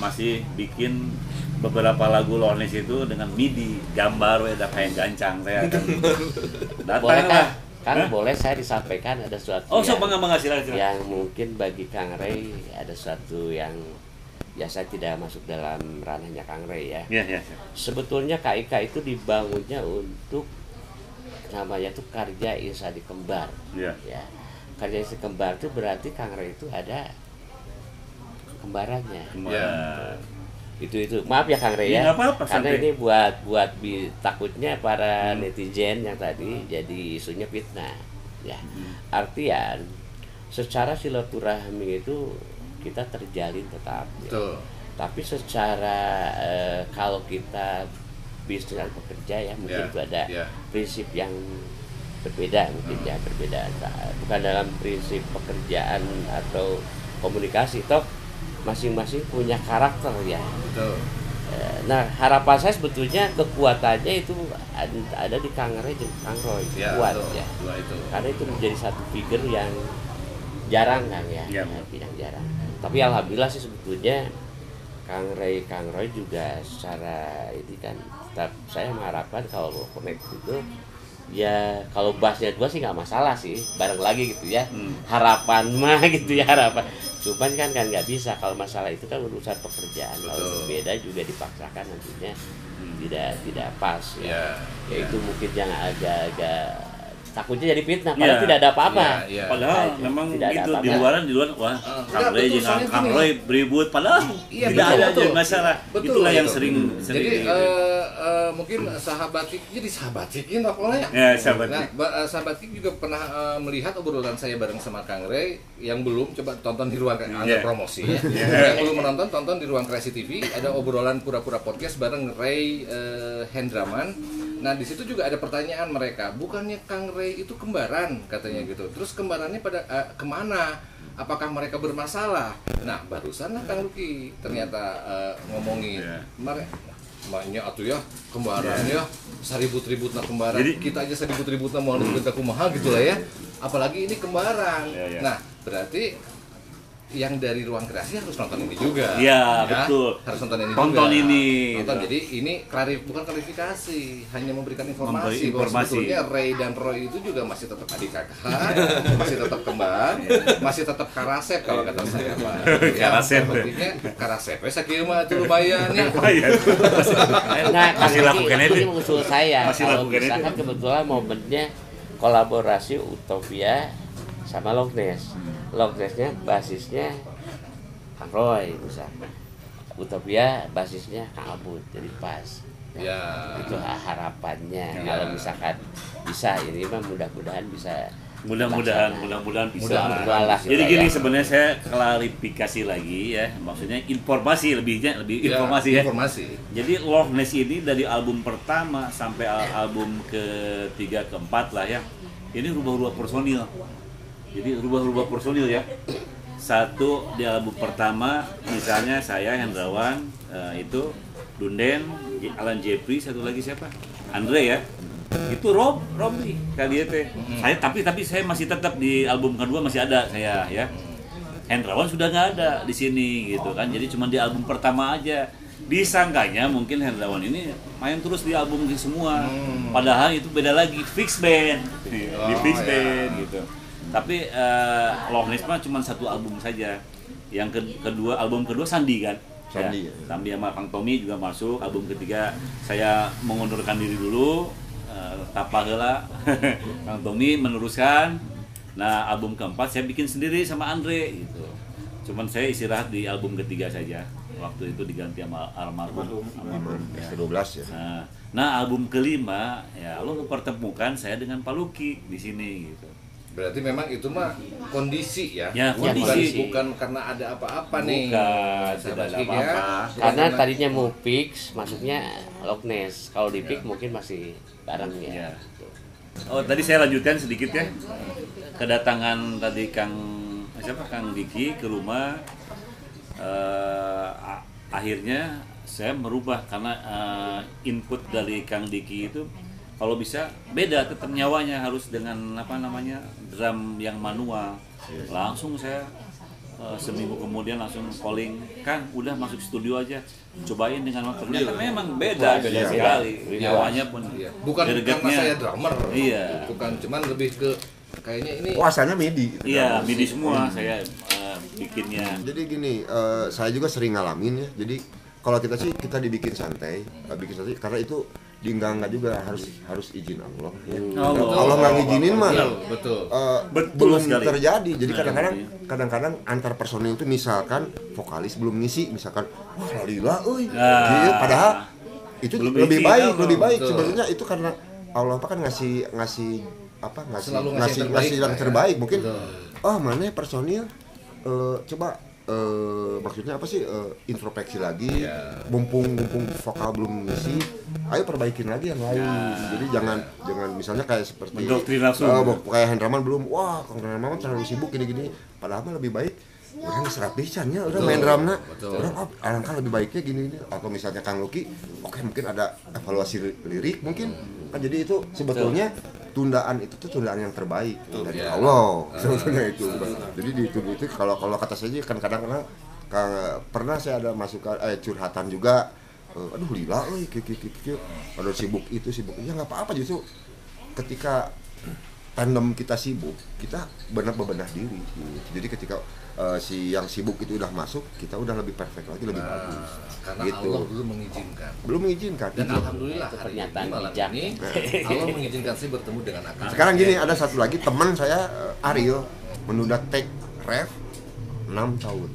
masih bikin beberapa lagu Loch Ness itu dengan MIDI, gambar udah kayak gancang saya kan. Boleh kan boleh saya disampaikan ada suatu silakan. yang mungkin bagi Kang Ray ada suatu yang ya saya tidak masuk dalam ranahnya Kang Rey ya. Iya. Sebetulnya KIK itu dibangunnya untuk namanya tuh Karya Insani Kembar. Iya. Ya. Karya Insani Kembar itu berarti Kang Rey itu ada kembarannya. Ya. Itu maaf ya Kang Rey Ya, ya. nggak apa-apa, Karena santai. ini buat takutnya para netizen yang tadi jadi isunya fitnah. Ya. Artian secara silaturahmi itu kita terjalin tetap. Ya. Betul. Tapi secara kalau kita bisnis dan bekerja ya mungkin itu ada prinsip yang berbeda mungkin ya perbedaan. Bukan dalam prinsip pekerjaan atau komunikasi toh masing-masing punya karakter ya. Betul. Nah harapan saya sebetulnya kekuatannya itu ada di Kang Rey dan Kang Roy kuat betul. ya. Dua itu. Karena itu menjadi satu figur yang jarang kan ya, Ya. yang jarang. Tapi alhamdulillah sih sebetulnya Kang Roy juga secara ini kan tetap saya mengharapkan kalau connect itu ya kalau bahasnya dua sih nggak masalah sih bareng lagi gitu ya harapan mah gitu ya harapan cuman kan nggak bisa kalau masalah itu kan urusan pekerjaan kalau berbeda juga dipaksakan nantinya tidak pas ya itu mungkin yang agak takutnya jadi fitnah padahal tidak ada apa-apa. Padahal Nah, memang tidak ada gitu apa-apa. di luar wah Kang Rey jeung Kang Roy beribut padahal tidak ada aja masalah. Itulah yang sering Jadi gitu. mungkin sahabat Kik jadi sahabat Kikin pokoknya. Ya, sahabat Nah, Kik. sahabat Kik juga pernah melihat obrolan saya bareng sama Kang Rey yang belum coba tonton di ruang promosi. Yang belum menonton tonton di ruang Kreasi TV ada obrolan pura-pura podcast bareng Rey Hendraman. Nah di situ juga ada pertanyaan mereka, bukannya Kang Rey itu kembaran katanya gitu. Terus kembarannya pada kemana? Apakah mereka bermasalah? Nah barusan lah Kang Luki ternyata ngomongin maknya atuh ya kembaran ya saribut-ribut nah kembaran. Jadi, kita aja saribut-ribut nah mau disebut kumaha gitu lah ya. Apalagi ini kembaran. Nah berarti yang dari ruang kreasi harus nonton ini juga. Iya, betul. Harus nonton ini Tonton juga. ini. Nonton. Jadi ini bukan klarifikasi, hanya memberikan informasi. Bahwa informasi. sebetulnya Rey dan Roy itu juga masih tetap adik kakak, masih tetap kembar, masih tetap karasep kalau kata saya Pak. Karasep. Pentingnya karasep. Sakieu mah itu lumayan ya. Nah, Masih lakukan ini itu. mengusul saya. Masih Kalau lakukan itu. misalkan kebetulan momennya kolaborasi Utopia sama Loch Ness. Loch Ness-nya basisnya Kang Roy misalnya. Utopia basisnya Kang Abud. Jadi pas. Ya. Itu harapannya. Kalau misalkan bisa ini mah mudah-mudahan bisa. Mudah-mudahan bisa. Mudah-mudahan lah, Jadi gitu gini ya. sebenarnya saya klarifikasi lagi ya, maksudnya informasi lebih informasi ya. Informasi. Jadi Loch Ness ini dari album pertama sampai album ketiga keempat lah ya. Ini rubah-rubah personil. Jadi rubah-rubah personil ya. Satu di album pertama misalnya saya Hendrawan itu Dunden, Alan Jeffrey, satu lagi siapa? Andre ya. Itu Robi kali teh. Saya tapi saya masih tetap di album kedua masih ada saya ya. Hendrawan sudah nggak ada di sini gitu kan. Jadi cuma di album pertama aja. Disangkanya mungkin Hendrawan ini main terus di album ini semua. Padahal itu beda lagi fix band. Di fix band gitu. Tapi Loch Ness mah cuma satu album saja. Yang kedua album kedua Sandi kan. Sandi. Ya. Sandi sama Kang Tommy juga masuk. Album ketiga saya mengundurkan diri dulu. Tapa heula Kang Tommy meneruskan. Nah, album keempat saya bikin sendiri sama Andre gitu. Cuman saya istirahat di album ketiga saja. Waktu itu diganti sama almarhum ya. Ke-12 ya. Nah, album kelima ya Allah mempertemukan saya dengan Pak Luki di sini gitu. Berarti memang itu mah kondisi ya. Ya, kondisi. Bukan karena ada apa-apa nih. Bukan, Sahabat tidak ada Kik ya. apa-apa. Karena tadinya mau fix, masuknya Loch Ness. Kalau di fix mungkin masih bareng ya. Ya. Oh, tadi saya lanjutkan sedikit ya. Kedatangan tadi Kang Diki ke rumah akhirnya saya merubah karena input dari Kang Diki itu kalau bisa beda tetap nyawanya harus dengan drum yang manual. Langsung saya seminggu kemudian langsung calling, Kang udah masuk studio aja, cobain dengan ternyata memang beda sekali nyawanya pun. Bukan karena saya drummer. Iya. Bukan, cuman lebih ke kayaknya ini Puasanya MIDI. Iya, MIDI semua saya bikinnya. Jadi gini, saya juga sering ngalamin ya. Jadi kalau kita dibikin santai, karena itu enggak juga harus izin Allah. Ya. Allah nggak ngizinin mah, betul. Belum sekali. terjadi. Jadi kadang-kadang antar personil itu misalkan vokalis belum ngisi, misalkan wah lila, gitu. Padahal itu Belum lebih izin, baik betul. sebenarnya itu karena Allah kan ngasih Selalu ngasih yang terbaik. Mungkin betul. mana personil coba maksudnya apa sih introspeksi lagi, mumpung vokal belum ngisi, ayo perbaikin lagi yang lain. Jadi jangan misalnya kayak seperti mendoktrin langsung. Kayak Hendraman belum, wah Kang Hendraman terlalu sibuk gini-gini, padahal mah lebih baik orang serap pisannya, udah main drumnya, orang alangkah lebih baiknya gini. Atau misalnya Kang Luki, oke, mungkin ada evaluasi lirik mungkin kan. Jadi itu sebetulnya tundaan itu tuh tundaan yang terbaik dari Allah sebetulnya itu. Jadi ditunggu itu kalau kata saya kan kadang-kadang pernah saya ada masukan curhatan juga, aduh lila ada sibuk ya nggak apa-apa. Justru ketika tandem kita sibuk, kita bebenah diri gitu. Jadi ketika si yang sibuk itu udah masuk, kita udah lebih perfect lagi, lebih bagus. Karena gitu. Allah belum mengizinkan. Dan alhamdulillah hari ini malam ini Allah mengizinkan saya bertemu dengan Akang. Sekarang gini, ada satu lagi teman saya Ariel menunda take ref 6 tahun.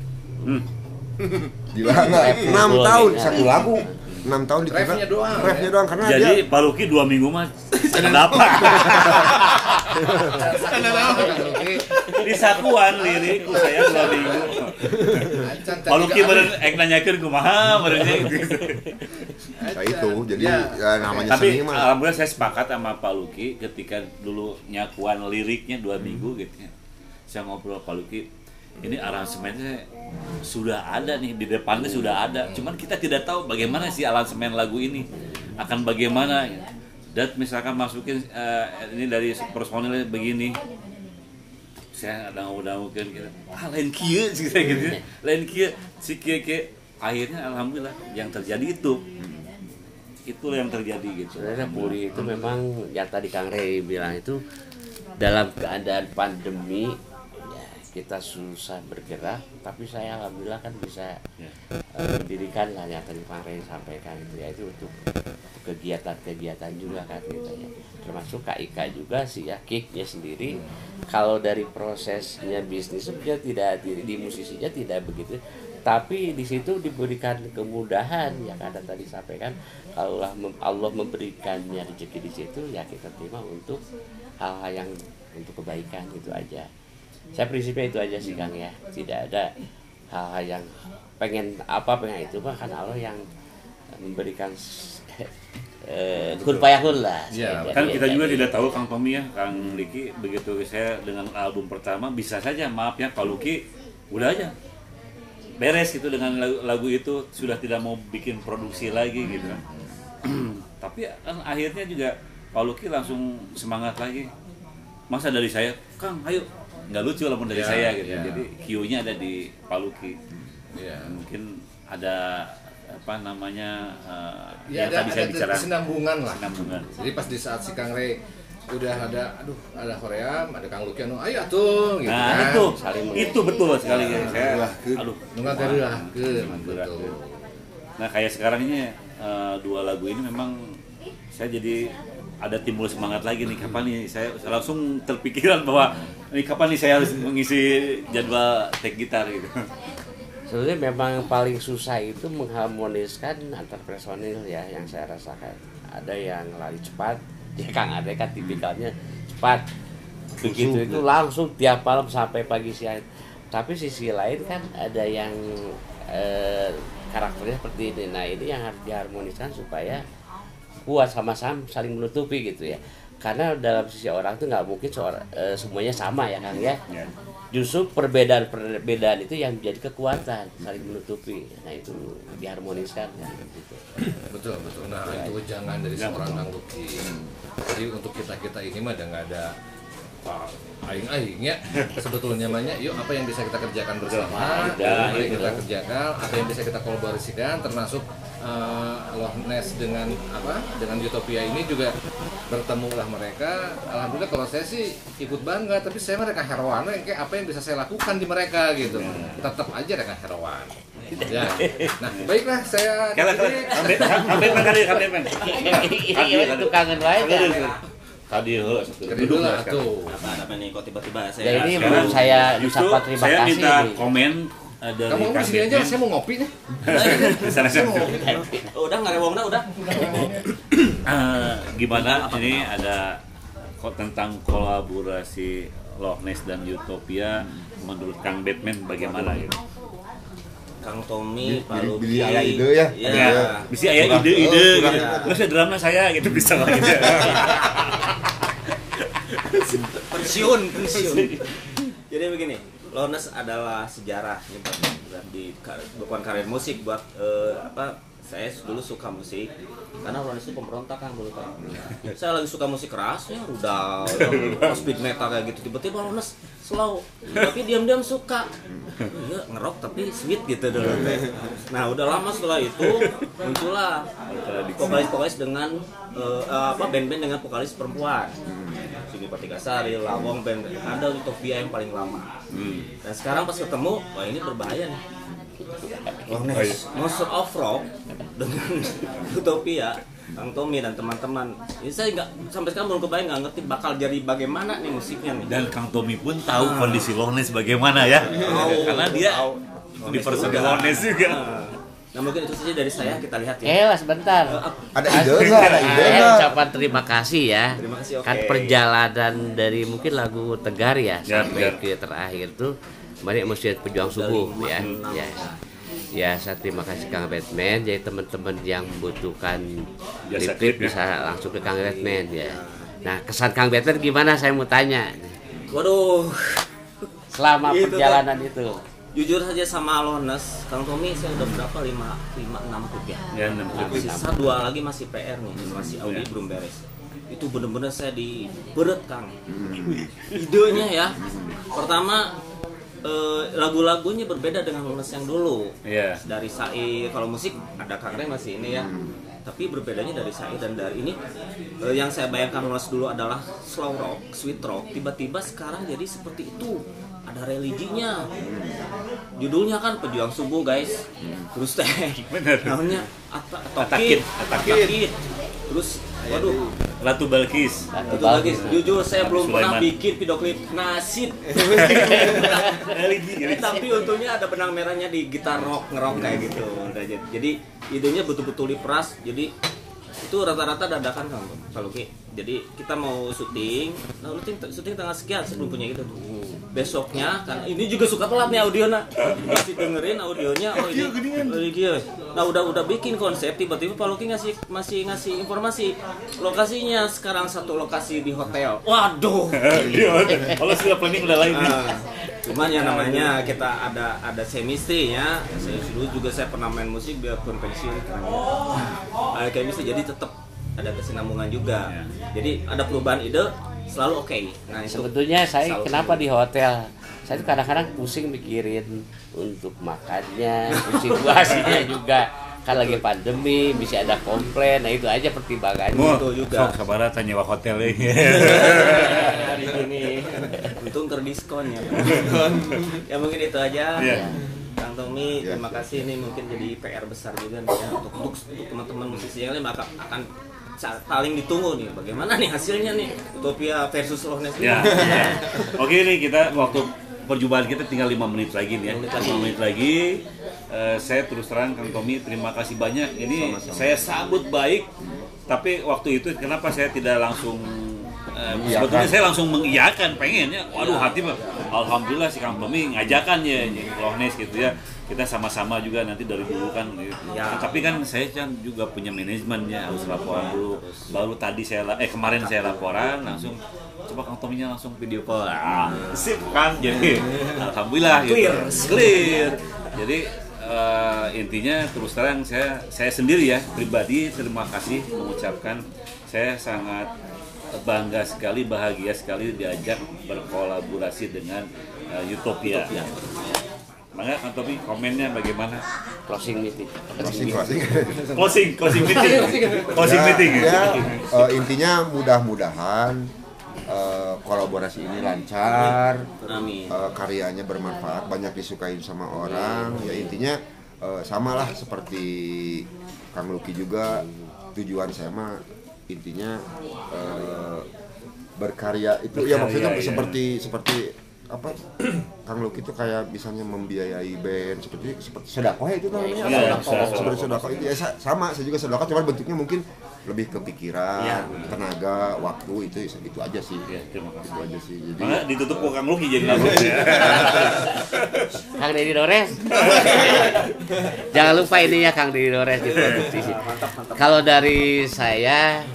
Gila nggak? 6 tahun satu lagu. 6 tahun ditunda. Refnya doang karena Jadi dia Pak Luki 2 minggu mah kenapa? Di satuan lirik saya 2 minggu. Pak Luki meureun ek nanyakeun kumaha meureunnya gitu. Nah itu jadi ya, namanya Tapi seni mah. alhamdulillah saya sepakat sama Pak Luki ketika dulu nyakuan liriknya 2 minggu gitu ya. Saya ngobrol Pak Luki, ini aransemennya sudah ada nih, di depannya sudah ada, cuman kita tidak tahu bagaimana sih aransemen lagu ini akan bagaimana. Dan misalkan masukin ini dari personilnya begini, saya dangu-dangukeun gitu, lain kieu gitu, lain kieu si kieu akhirnya alhamdulillah yang terjadi itulah yang terjadi gitu. Sebenarnya Puri itu memang yang tadi Kang Rey bilang itu dalam keadaan pandemi kita susah bergerak, tapi saya alhamdulillah kan bisa mendirikan lah yang tadi Kang Rey sampaikan itu untuk kegiatan-kegiatan juga kan gitu ya, termasuk KIK juga sih ya, kicknya sendiri. Kalau dari prosesnya bisnisnya tidak di musisinya tidak begitu, tapi di situ diberikan kemudahan yang ada tadi sampaikan. Kalau Allah memberikannya rezeki di situ ya kita terima untuk hal-hal yang untuk kebaikan, itu aja. Saya prinsipnya itu aja sih Kang ya, tidak ada hal-hal yang pengen itu mah kan Allah yang memberikan kun payahun lah. Ya, kan kita juga tidak tahu Kang Tommy ya, Kang Liki begitu saya dengan album pertama bisa saja maaf ya Pak Luki udah aja beres gitu dengan lagu itu, sudah tidak mau bikin produksi lagi gitu kan. Tapi kan akhirnya juga Pak Luki langsung semangat lagi. Masa dari saya, Kang ayo, nggak lucu lah dari saya gitu. Jadi Q-nya ada di Pak Luki. Mungkin ada apa namanya yang tadi saya bicara kesinambungan lah. Kesinambungan. Jadi pas di saat si Kang Rey udah ada Korea, ada Kang Luki ayo atuh gitu nah, kan. itu betul sekali ya. Saya nunggu betul. Nah, kayak sekarang ini 2 lagu ini memang saya jadi ada timbul semangat lagi nih, kapan nih saya langsung terpikiran bahwa ini kapan nih saya harus mengisi jadwal take gitar gitu. Sebenarnya memang paling susah itu mengharmoniskan antar personil ya, yang saya rasakan. Ada yang lari cepat, ya Kang Ade kan tipikalnya cepat. Begitu itu langsung tiap malam sampai pagi siang. Tapi sisi lain kan ada yang karakternya seperti ini. Nah ini yang harus diharmoniskan supaya kuat sama-sama saling menutupi gitu ya. Karena dalam sisi orang itu nggak mungkin semuanya sama ya Kang ya. Justru perbedaan itu yang menjadi kekuatan, saling menutupi. Nah itu diharmoniskan ya, gitu. Betul. Nah itu jangan dari seorang Kang Luki. Jadi untuk kita ini mah nggak ada aing-aingnya sebetulnya namanya. Yuk apa yang bisa kita kerjakan bersama, apa yang kita kerjakan, apa yang bisa kita kolaborasikan, termasuk Loch Ness dengan Utopia ini juga bertemulah mereka. Alhamdulillah kalau saya sih ikut bangga, tapi saya mereka heroan, kayak apa yang bisa saya lakukan di mereka gitu. Tetap aja mereka heroan. Ya. Nah, baiklah saya itu kangen banget. Tadi dulu lah tuh. Apa nih kok tiba-tiba Ya saya ini belum saya ucapkan terima saya kasih. minta komen dari Kamu ngomong sini aja, saya mau ngopi nih. Saya mau ngopi. udah ngarewongna udah. Gimana ini ada tentang kolaborasi Loch Ness dan Utopia menurut Kang Batman bagaimana gitu? Kang Tommy, Pak Luki. Beli aya ide ya. Ya, bisa aya ide-ide gitu. Terus ya drama saya gitu bisa lah gitu. pensiun. Jadi begini, Loch Ness adalah sejarah ya, bukan karir musik buat saya dulu suka musik karena Loch Ness itu pemberontak kan dulu kan. Saya lagi suka musik keras ya udah speed metal kayak gitu, tiba-tiba Loch Ness slow tapi diam-diam suka ya, ngerok tapi sweet gitu dulu. Nah udah lama setelah itu muncullah vokalis dengan band-band dengan vokalis perempuan. Sini Patigasari, Lawong, band ada Utopia yang paling lama. Dan sekarang pas ketemu, wah ini berbahaya nih. Loch Ness, Monster of Rock dengan Utopia, Kang Tommy dan teman-teman. Ini saya nggak sampai sekarang belum kebayang, nggak ngerti bakal jadi bagaimana nih musiknya nih. Dan Kang Tommy pun tahu kondisi Loch Ness bagaimana ya, karena dia di personil Loch Ness juga. Nah mungkin itu saja dari saya, kita lihat ya. Sebentar. Ada ide nggak? Ada ide nggak? Ucapan terima kasih ya. Terima kasih, oke. Kan perjalanan dari mungkin lagu Tegar ya sampai ke terakhir tuh banyak mesti pejuang subuh ya. Ya, saya terima kasih Kang Batman. Jadi teman-teman yang membutuhkan klip bisa langsung ke Kang Batman ya. Nah, kesan Kang Batman gimana? Saya mau tanya. Waduh. Selama perjalanan itu. Jujur saja sama Loch Ness, Kang Tommy saya udah berapa? 6 klip ya? Ya, 6 klip. Sisa 2 lagi masih PR nih, masih audio belum beres. Itu bener-bener saya diberet Kang. Idenya ya. Pertama lagu-lagunya berbeda dengan Loch Ness yang dulu. Dari Sai, kalau musik ada Kang Ray masih ini ya. Tapi berbedanya dari Sai dan dari ini yang saya bayangkan Loch Ness dulu adalah slow rock, sweet rock. Tiba-tiba sekarang jadi seperti itu. Ada religinya. Judulnya kan Pejuang Subuh guys. Terus namanya Atakid. Terus waduh, Ratu Balkis. Jujur saya belum pernah bikin video klip nasid. Tapi untungnya ada benang merahnya di gitar rock, ngerok kayak gitu. Jadi idenya betul-betul diperas. Jadi itu rata-rata dadakan kan Pak Luki. Jadi kita mau syuting, syuting tanggal sekian, saya belum punya gitu. Besoknya kan ini juga suka telat nih audionya. Masih dengerin audionya, nah udah bikin konsep, tiba-tiba Pak Luki masih ngasih informasi lokasinya sekarang satu lokasi di hotel. Waduh. Kalau sudah planning udah lain. Cuman yang namanya kita ada chemistry ya. Saya dulu juga saya pernah main musik biarpun pensiun karena chemistry, jadi tetap ada kesinambungan juga. Jadi ada perubahan ide selalu oke. Nah, itu sebetulnya saya kenapa di hotel? Saya tuh kadang-kadang pusing mikirin untuk makannya, pusing situasinya juga. Kan lagi pandemi, bisa ada komplain. Nah itu aja pertimbangannya. Itu juga. Sok sabar tanya wak hotel hari ini. Untung terdiskon ya. Ya mungkin itu aja. Kang Tommy, terima kasih. Ini mungkin jadi PR besar juga nih ya untuk teman-teman musisi yang lain akan paling ditunggu nih, bagaimana nih hasilnya nih Utopia versus Loch Ness. Oke nih, kita waktu perjumpaan kita tinggal 5 menit lagi nih ya. 5 menit lagi. Saya terus terang Kang Tommy terima kasih banyak. Ini sama-sama. Saya sambut baik. Tapi waktu itu kenapa saya tidak langsung sebetulnya saya langsung mengiyakan, pengennya. Waduh, hati mah alhamdulillah si Kang Tommy ngajakan ya Loch Ness gitu ya. Kita sama-sama juga nanti dari dulu kan. Tapi kan saya kan juga punya manajemen ya, harus laporan dulu. Baru tadi kemarin saya laporan langsung coba Kang Tommy-nya langsung video call. Sip kan. Jadi alhamdulillah gitu. Clear. Jadi intinya terus terang saya sendiri ya pribadi terima kasih mengucapkan, saya sangat bangga sekali, bahagia sekali diajak berkolaborasi dengan Utopia. Maka Kang Tommy komennya bagaimana? Closing meeting. Closing meeting. Closing meeting. Intinya mudah-mudahan kolaborasi ini lancar, karyanya bermanfaat, banyak disukai sama orang. Ya intinya samalah seperti Kang Lucky juga, tujuan saya mah intinya berkarya itu ya maksudnya seperti apa Kang Lucky itu kayak misalnya membiayai band seperti sedekah itu namanya seperti sedekah itu ya sama saya juga sedekah cuma bentuknya mungkin lebih ke pikiran, tenaga, waktu itu aja sih. Terima kasih. Itu aja sih. Jadi Maka ditutup kok Kang Lucky jadi Kang Deddy Dores. Jangan lupa ini ya Kang Deddy Dores diproduksi. Kalau dari saya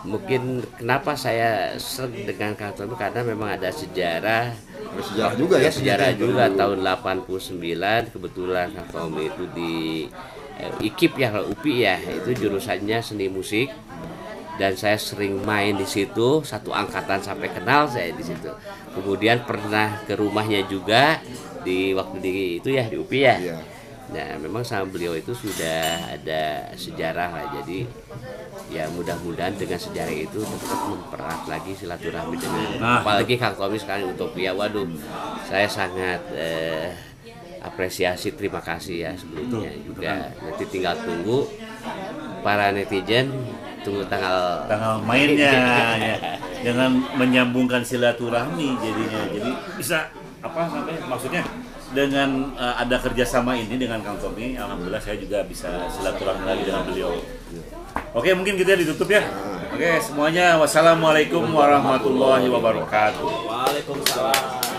mungkin kenapa saya sering dengan Kang Tommy karena memang ada sejarah juga ya sejarah juga tahun 89 kebetulan Kang Tommy itu di IKIP ya kalau UPI ya itu jurusannya seni musik dan saya sering main di situ satu angkatan sampai kenal saya di situ kemudian pernah ke rumahnya juga di waktu di itu ya di UPI ya. Nah memang sama beliau itu sudah ada sejarah lah jadi ya mudah-mudahan dengan sejarah itu tetap mempererat lagi silaturahmi dengan apalagi Kang Tommy sekarang Utopia. Waduh saya sangat apresiasi, terima kasih ya sebelumnya juga. Nanti tinggal tunggu para netizen tunggu tanggal mainnya ya. Dengan menyambungkan silaturahmi jadinya jadi bisa apa sampai maksudnya dengan ada kerjasama ini dengan Kang Tommy, alhamdulillah saya juga bisa silaturahmi lagi dengan beliau. Oke, mungkin kita ditutup ya. Oke, semuanya wassalamualaikum warahmatullahi wabarakatuh. Waalaikumsalam.